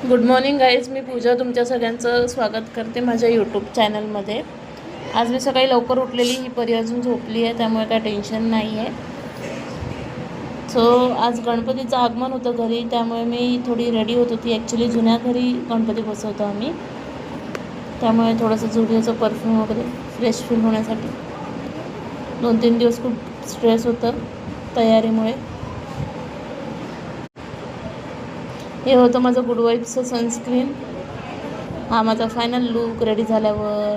Good morning guys, मी पूजा तुमच्या सगळ्यांचं स्वागत करते माझ्या यूट्यूब चॅनलमध्ये. आज मी सकाळी लवकर उठलेली, ही परी अजून झोपली आहे, त्यामुळे काय टेन्शन नाही आहे. सो आज गणपतीचं आगमन होतं घरी, त्यामुळे मी थोडी रेडी होत होती. ॲक्च्युली जुन्या घरी गणपती बसवतो आम्ही, त्यामुळे थोडंसं झुडिओचं परफ्यूम वगैरे फ्रेश फील होण्यासाठी 2-3 दिवस खूप स्ट्रेस होतं तयारीमुळे. हे होतं माझं गुड वाईब्सचं सनस्क्रीन. हा माझा फायनल लूक रेडी झाल्यावर.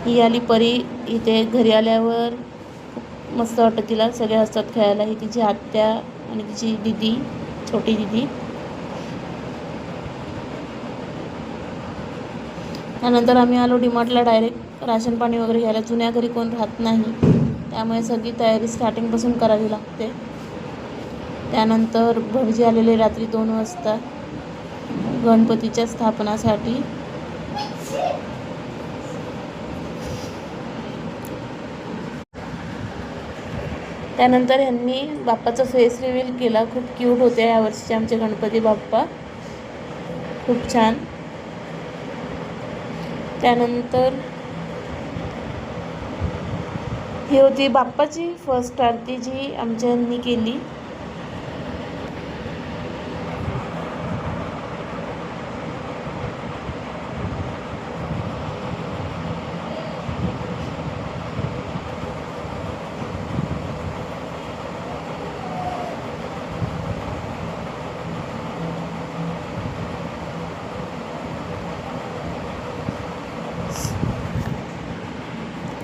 ही आली परी इथे घरी आल्यावर. खूप मस्त वाटतं तिला, सगळे असतात खेळायला. ही तिची आत्या आणि तिची दिदी, छोटी दिदी. त्यानंतर आम्ही आलो डीमार्टला डायरेक्ट राशन पाणी वगैरे घ्यायला. जुन्या घरी कोण राहत नाही, त्यामुळे सगळी तयारी स्टार्टिंगपासून करावी लागते. त्यानंतर भटजी आलेले रात्री 2 वाजता गणपतीच्या स्थापनासाठी. त्यानंतर ह्यांनी बाप्पाचा फेस रिव्हील केला. खूप क्यूट होते यावर्षीचे आमचे गणपती बाप्पा, खूप छान. त्यानंतर ही होती बाप्पाची फर्स्ट आरती जी आमच्यांनी केली.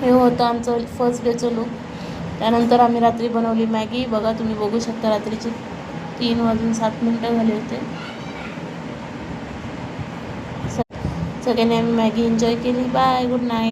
हे होतं आमचं फर्स्ट डेचं लूक. त्यानंतर आम्ही रात्री बनवली मॅगी. बघा, तुम्ही बघू शकता, रात्रीचे 3:07 झाले होते. सगळ्यांनी आम्ही मॅगी एन्जॉय केली. Bye, good night.